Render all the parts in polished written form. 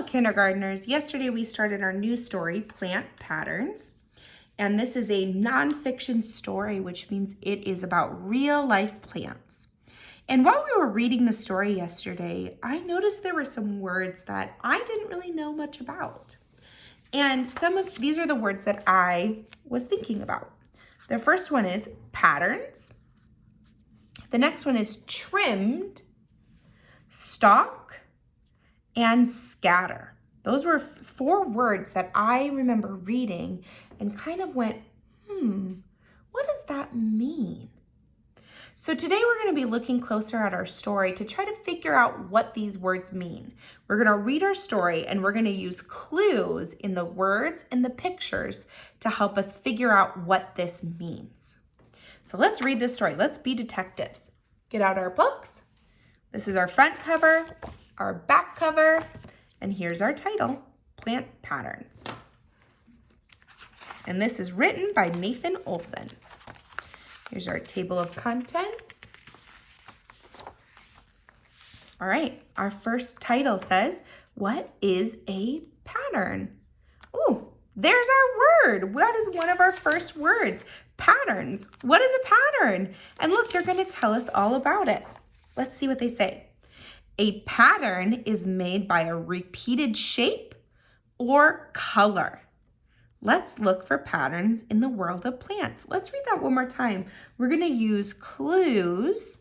kindergartners. Yesterday we started our new story, Plant Patterns. And this is a nonfiction story, which means it is about real life plants. And while we were reading the story yesterday, I noticed there were some words that I didn't really know much about. And some of these are the words that I was thinking about. The first one is patterns. The next one is trimmed, stalk, and scatter. Those were 4 words that I remember reading and kind of went, what does that mean? So today we're going to be looking closer at our story to try to figure out what these words mean. We're going to read our story and we're going to use clues in the words and the pictures to help us figure out what this means. So let's read this story. Let's be detectives. Get out our books. This is our front cover, our back cover, and here's our title, Plant Patterns. And this is written by Nathan Olson. Here's our table of contents. All right, our first title says, what is a pattern? Ooh, there's our word. That is one of our first words, patterns. What is a pattern? And look, they're going to tell us all about it. Let's see what they say. A pattern is made by a repeated shape or color. Let's look for patterns in the world of plants. Let's read that one more time. We're going to use clues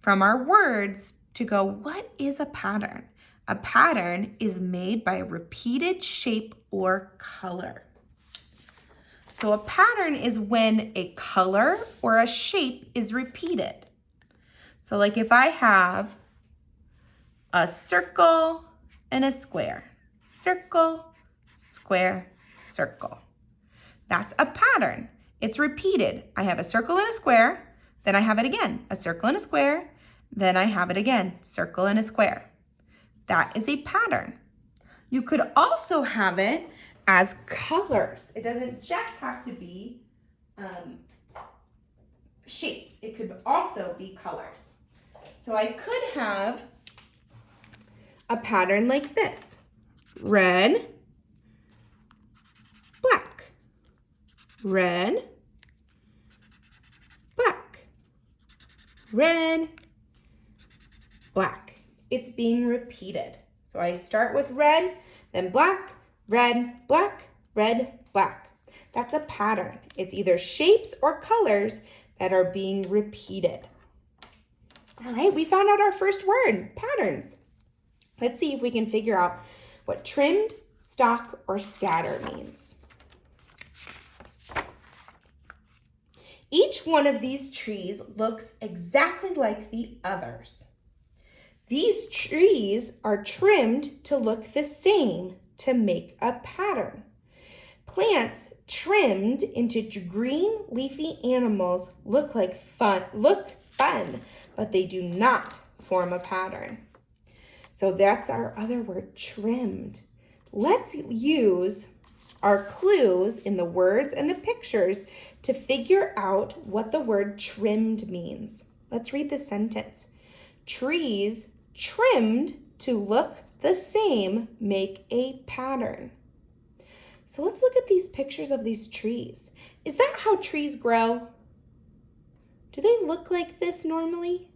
from our words to go, what is a pattern? A pattern is made by a repeated shape or color. So a pattern is when a color or a shape is repeated. So like if I have a circle and a square, circle, square, circle. That's a pattern. It's repeated. I have a circle and a square, then I have it again, a circle and a square, then I have it again, circle and a square. That is a pattern. You could also have it as colors. It doesn't just have to be shapes. It could also be colors. So I could have a pattern like this. Red, black, red, black, red, black. It's being repeated. So I start with red, then black, red, black, red, black. That's a pattern. It's either shapes or colors that are being repeated. All right, we found out our first word, patterns. Let's see if we can figure out what trimmed, stalk, or scatter means. Each one of these trees looks exactly like the others. These trees are trimmed to look the same to make a pattern. Plants trimmed into green leafy animals look fun, but they do not form a pattern. So that's our other word, trimmed. Let's use our clues in the words and the pictures to figure out what the word trimmed means. Let's read the sentence. Trees trimmed to look the same make a pattern. So let's look at these pictures of these trees. Is that how trees grow? Do they look like this normally?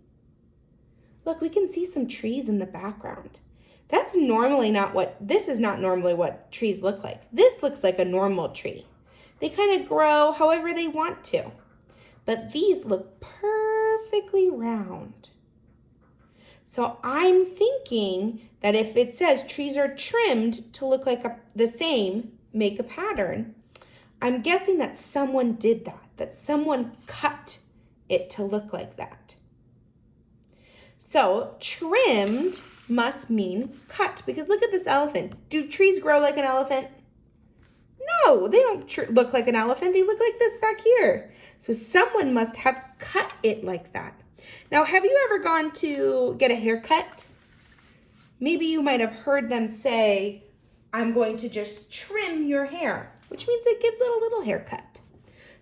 Look, we can see some trees in the background. This is not normally what trees look like. This looks like a normal tree. They kind of grow however they want to, but these look perfectly round. So I'm thinking that if it says trees are trimmed to look like the same, make a pattern, I'm guessing that someone did that someone cut it to look like that. So trimmed must mean cut, because look at this elephant. Do trees grow like an elephant? No, they don't look like an elephant. They look like this back here. So someone must have cut it like that. Now, have you ever gone to get a haircut? Maybe you might have heard them say, I'm going to just trim your hair, which means it gives it a little haircut.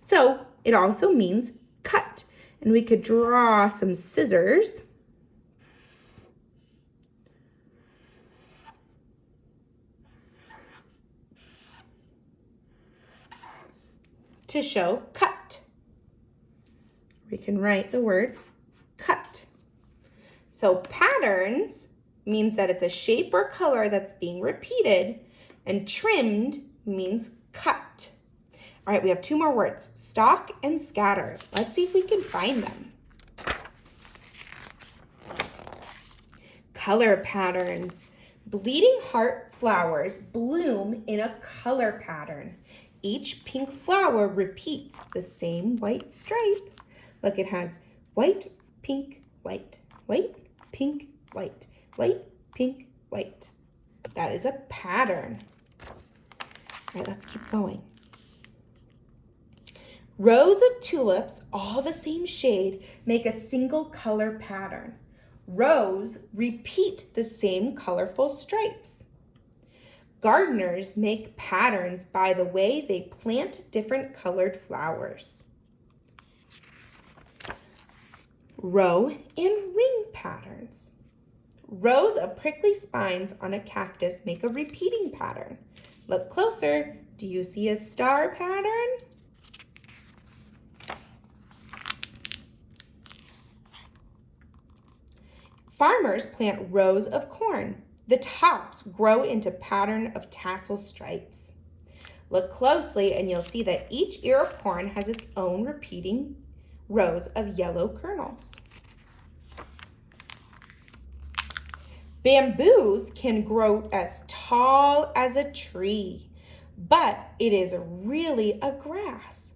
So it also means cut. And we could draw some scissors. to show cut. We can write the word cut. So patterns means that it's a shape or color that's being repeated, and trimmed means cut. All right, we have two more words, stalk and scatter. Let's see if we can find them. Color patterns. Bleeding heart flowers bloom in a color pattern. Each pink flower repeats the same white stripe. Look, it has white, pink, white, white, pink, white, white, pink, white. That is a pattern. All right, let's keep going. Rows of tulips, all the same shade, make a single color pattern. Rows repeat the same colorful stripes. Gardeners make patterns by the way they plant different colored flowers. Row and ring patterns. Rows of prickly spines on a cactus make a repeating pattern. Look closer. Do you see a star pattern? Farmers plant rows of corn. The tops grow into a pattern of tassel stripes. Look closely and you'll see that each ear of corn has its own repeating rows of yellow kernels. Bamboos can grow as tall as a tree, but it is really a grass.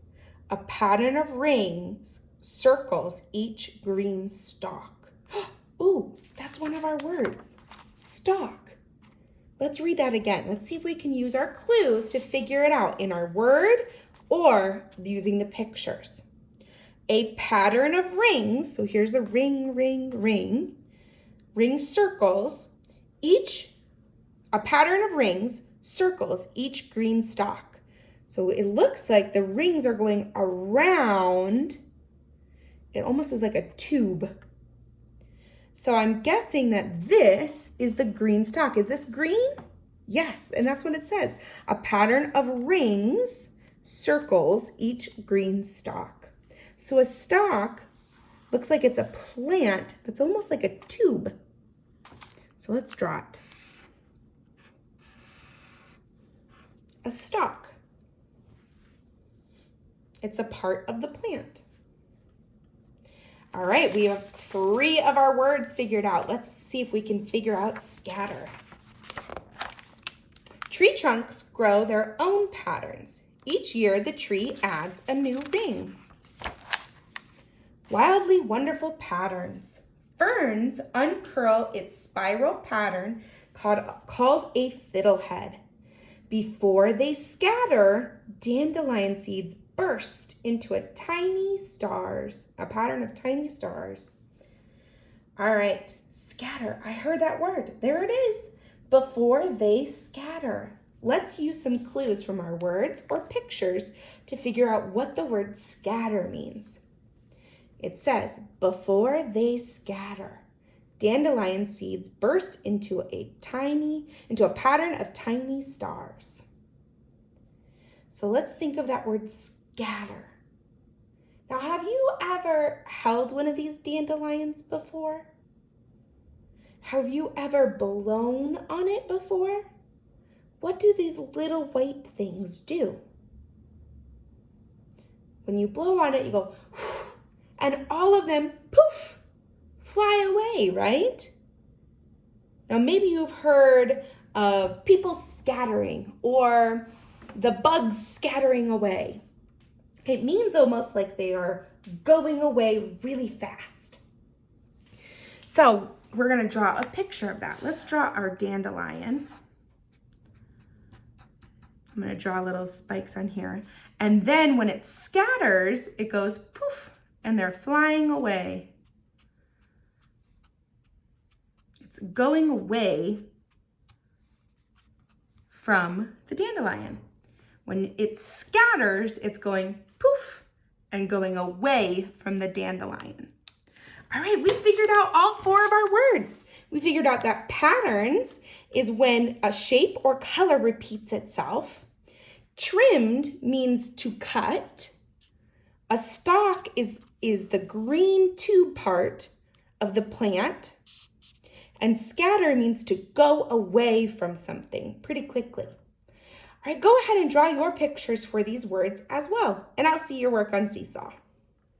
A pattern of rings circles each green stalk. Ooh, that's one of our words, stalk. Let's read that again. Let's see if we can use our clues to figure it out in our word or using the pictures. A pattern of rings, so here's the ring, ring, ring. Ring circles, a pattern of rings circles each green stalk. So it looks like the rings are going around. It almost is like a tube. So I'm guessing that this is the green stalk. Is this green? Yes, and that's what it says. A pattern of rings circles each green stalk. So a stalk looks like it's a plant that's almost like a tube. So let's draw it. A stalk. It's a part of the plant. All right, we have 3 of our words figured out. Let's see if we can figure out scatter. Tree trunks grow their own patterns. Each year, the tree adds a new ring. Wildly wonderful patterns. Ferns uncurl its spiral pattern called a fiddlehead. Before they scatter, dandelion seeds burst into a pattern of tiny stars. All right, scatter. I heard that word. There it is. Before they scatter. Let's use some clues from our words or pictures to figure out what the word scatter means. It says, before they scatter, dandelion seeds burst into a pattern of tiny stars. So let's think of that word scatter. Now, have you ever held one of these dandelions before? Have you ever blown on it before? What do these little white things do? When you blow on it, you go, whew, and all of them, poof, fly away, right? Now, maybe you've heard of people scattering or the bugs scattering away. It means almost like they are going away really fast. So we're going to draw a picture of that. Let's draw our dandelion. I'm going to draw little spikes on here. And then when it scatters, it goes poof, and they're flying away. It's going away from the dandelion. When it scatters, it's going poof and going away from the dandelion. All right, we figured out all 4 of our words. We figured out that patterns is when a shape or color repeats itself. Trimmed means to cut. A stalk is the green tube part of the plant. And scatter means to go away from something pretty quickly. All right, go ahead and draw your pictures for these words as well, and I'll see your work on Seesaw.